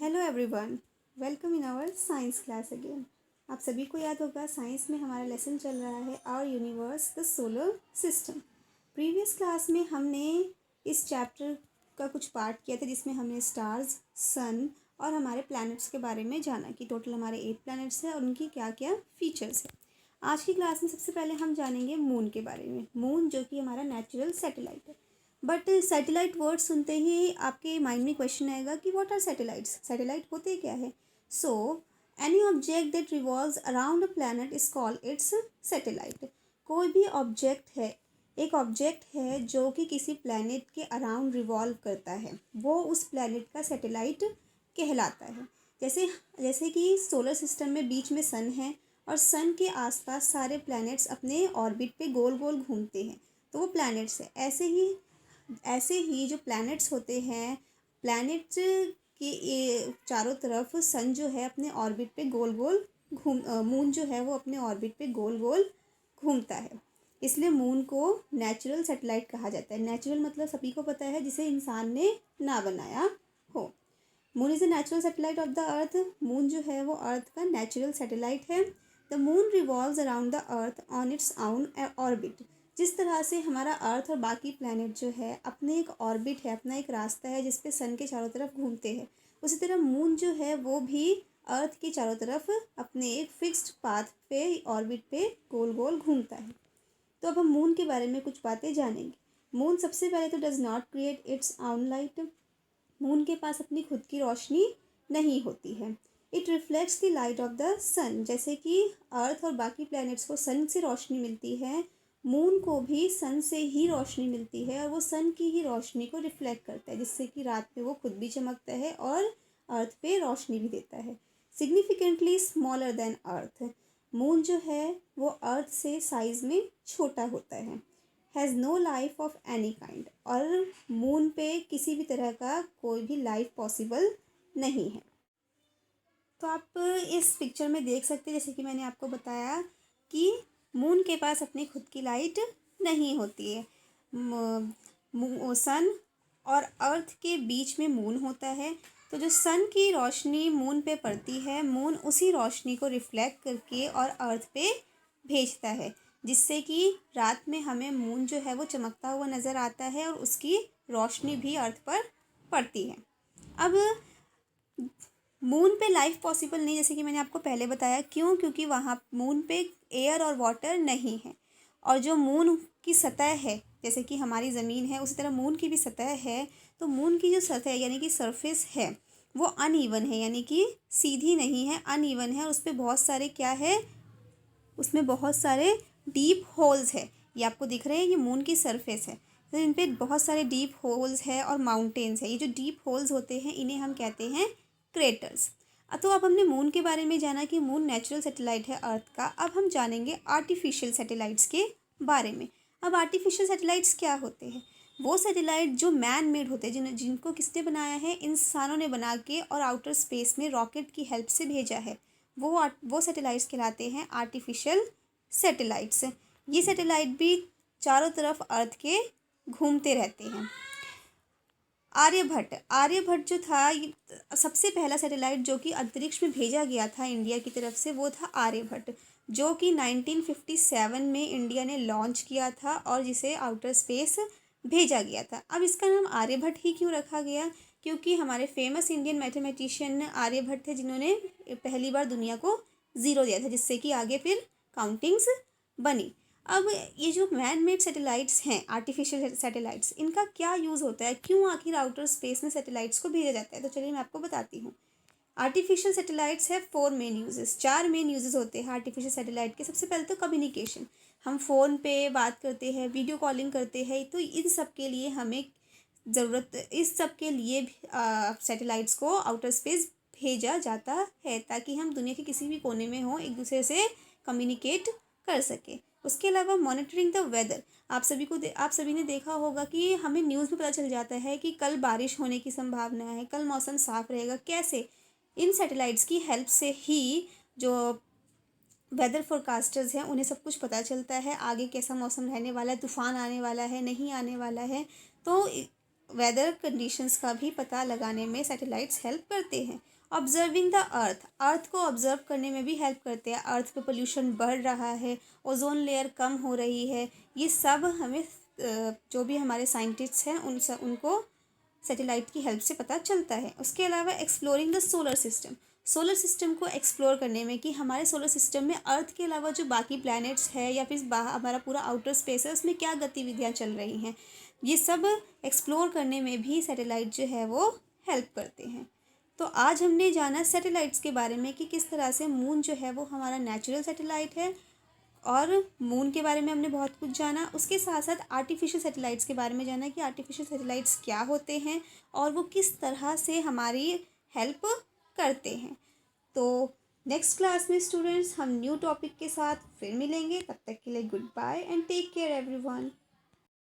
Hello everyone, welcome in our science class again. आप सभी को याद होगा साइंस में हमारा लेसन चल रहा है our universe the solar system. Previous class में हमने इस चैप्टर का कुछ पार्ट किया था जिसमें हमने स्टार्स, सन और हमारे प्लैनेट्स के बारे में जाना कि टोटल हमारे 8 प्लैनेट्स हैं और उनकी क्या क्या फीचर्स है। आज की क्लास में सबसे पहले हम जानेंगे मून के बारे में। मून जो कि हमारा नेचुरल सैटेलाइट है। बट सैटेलाइट वर्ड सुनते ही आपके माइंड में क्वेश्चन आएगा कि व्हाट आर सैटेलाइट्स, सैटेलाइट होते क्या है। So any object that revolves around a planet is called its satellite. कोई भी ऑब्जेक्ट है, एक ऑब्जेक्ट है जो कि किसी प्लैनेट के अराउंड रिवॉल्व करता है, वो उस प्लैनेट का सैटेलाइट कहलाता है। जैसे जैसे कि सोलर सिस्टम में बीच में सन है और सन के आसपास सारे प्लैनेट्स अपने ऑर्बिट पे गोल गोल घूमते हैं, तो वो प्लैनेट्स है। ऐसे ही जो प्लैनेट्स होते हैं, प्लैनेट्स के चारों तरफ सन जो है अपने ऑर्बिट पे गोल गोल मून जो है वो अपने ऑर्बिट पे गोल गोल घूमता है। इसलिए मून को नेचुरल सैटेलाइट कहा जाता है। नेचुरल मतलब सभी को पता है, जिसे इंसान ने ना बनाया हो। Moon is a natural satellite of the earth. Moon जो है वो अर्थ का नेचुरल सैटेलाइट है। The moon revolves around the earth on its own orbit. जिस तरह से हमारा अर्थ और बाकी प्लैनेट जो है अपने एक ऑर्बिट है, अपना एक रास्ता है जिसपे सन के चारों तरफ घूमते हैं, उसी तरह मून जो है वो भी अर्थ के चारों तरफ अपने एक फिक्स्ड पाथ पे, ऑर्बिट पे गोल गोल घूमता है। तो अब हम मून के बारे में कुछ बातें जानेंगे। मून सबसे पहले तो does not create its own light. Moon के पास अपनी खुद की रोशनी नहीं होती है। It reflects the light of the sun. जैसे कि अर्थ और बाकी प्लैनेट्स को सन से रोशनी मिलती है, मून को भी सन से ही रोशनी मिलती है और वो सन की ही रोशनी को रिफ्लेक्ट करता है, जिससे कि रात में वो खुद भी चमकता है और अर्थ पे रोशनी भी देता है। सिग्निफिकेंटली स्मॉलर देन अर्थ। मून जो है वो अर्थ से साइज में छोटा होता है। Has no life of any kind. और मून पे किसी भी तरह का कोई भी लाइफ पॉसिबल नहीं है। तो आप इस पिक्चर में देख सकते हैं, जैसे कि मैंने आपको बताया कि मून के पास अपनी खुद की लाइट नहीं होती है। सन और अर्थ के बीच में मून होता है, तो जो सन की रोशनी मून पे पड़ती है, मून उसी रोशनी को रिफ्लेक्ट करके और अर्थ पे भेजता है, जिससे कि रात में हमें मून जो है वो चमकता हुआ नज़र आता है और उसकी रोशनी भी अर्थ पर पड़ती है। अब मून पे लाइफ पॉसिबल नहीं, जैसे कि मैंने आपको पहले बताया। क्यों? क्योंकि वहाँ मून पे एयर और वाटर नहीं है। और जो मून की सतह है, जैसे कि हमारी ज़मीन है, उसी तरह मून की भी सतह है। तो मून की जो सतह यानी कि सरफेस है वो अनइवन है, यानी कि सीधी नहीं है, अनइवन है। और उस पर बहुत सारे क्या है, उसमें बहुत सारे डीप होल्स है। ये आपको दिख रहे हैं, ये मून की सरफेस है, तो इन पर बहुत सारे डीप होल्स है और माउंटेन्स है। ये जो डीप होल्स होते हैं इन्हें हम कहते हैं क्रेटर्स। तो अब हमने मून के बारे में जाना कि मून नेचुरल सैटेलाइट है अर्थ का। अब हम जानेंगे आर्टिफिशियल सैटेलाइट्स के बारे में। अब आर्टिफिशियल सैटेलाइट्स क्या होते हैं? वो सैटेलाइट जो मैन मेड होते हैं, जिनको किसने बनाया है? इंसानों ने बना के और आउटर स्पेस में रॉकेट की हेल्प से भेजा है। वो सैटेलाइट्स कहलाते हैं आर्टिफिशियल सैटेलाइट्स। ये सैटेलाइट भी चारों तरफ अर्थ के घूमते रहते हैं। आर्यभट्ट जो था, सबसे पहला सैटेलाइट जो कि अंतरिक्ष में भेजा गया था इंडिया की तरफ से, वो था आर्यभट्ट, जो कि 1957 में इंडिया ने लॉन्च किया था और जिसे आउटर स्पेस भेजा गया था। अब इसका नाम आर्यभट्ट ही क्यों रखा गया? क्योंकि हमारे फेमस इंडियन मैथमेटिशियन आर्यभट्ट थे, जिन्होंने पहली बार दुनिया को ज़ीरो दिया था, जिससे कि आगे फिर काउंटिंग्स बनी। अब ये जो मैन मेड सैटेलाइट्स हैं, आर्टिफिशियल सैटेलाइट्स, इनका क्या यूज़ होता है? क्यों आखिर आउटर स्पेस में सैटेलाइट्स को भेजा जाता है? तो चलिए मैं आपको बताती हूँ। आर्टिफिशियल सैटेलाइट्स है 4 मेन यूजेस, 4 मेन यूजेस होते हैं आर्टिफिशियल सैटेलाइट के। सबसे पहले तो कम्युनिकेशन, हम फ़ोन पे बात करते हैं, वीडियो कॉलिंग करते हैं, तो इन सब के लिए हमें ज़रूरत, इस सब के लिए सैटेलाइट्स को आउटर स्पेस भेजा जाता है, ताकि हम दुनिया के किसी भी कोने में हो एक दूसरे से कम्युनिकेट कर सके। उसके अलावा मॉनिटरिंग द वेदर, आप सभी ने देखा होगा कि हमें न्यूज़ में पता चल जाता है कि कल बारिश होने की संभावना है, कल मौसम साफ रहेगा। कैसे? इन सैटेलाइट्स की हेल्प से ही जो वेदर फोरकास्टर्स हैं उन्हें सब कुछ पता चलता है, आगे कैसा मौसम रहने वाला है, तूफान आने वाला है, नहीं आने वाला है। तो वेदर कंडीशंस का भी पता लगाने में सैटेलाइट्स हेल्प करते हैं। ऑब्जर्विंग द अर्थ को ऑब्जर्व करने में भी हेल्प करते हैं। अर्थ पे पोल्यूशन बढ़ रहा है, ओजोन लेयर कम हो रही है, ये सब हमें जो भी हमारे साइंटिस्ट्स हैं उनको सैटेलाइट की हेल्प से पता चलता है। उसके अलावा एक्सप्लोरिंग द सोलर सिस्टम को एक्सप्लोर करने में कि हमारे सोलर सिस्टम में अर्थ के अलावा जो बाकी प्लैनेट्स है या फिर हमारा पूरा आउटर स्पेस है उसमें क्या गतिविधियाँ चल रही हैं, ये सब एक्सप्लोर करने में भी सैटेलाइट जो है वो हेल्प करते हैं। तो आज हमने जाना सैटेलाइट्स के बारे में कि किस तरह से मून जो है वो हमारा नेचुरल सैटेलाइट है, और मून के बारे में हमने बहुत कुछ जाना। उसके साथ साथ आर्टिफिशियल सैटेलाइट्स के बारे में जाना कि आर्टिफिशियल सैटेलाइट्स क्या होते हैं और वो किस तरह से हमारी हेल्प करते हैं। तो नेक्स्ट क्लास में स्टूडेंट्स हम न्यू टॉपिक के साथ फिर मिलेंगे। तब तक के लिए good bye and take care everyone.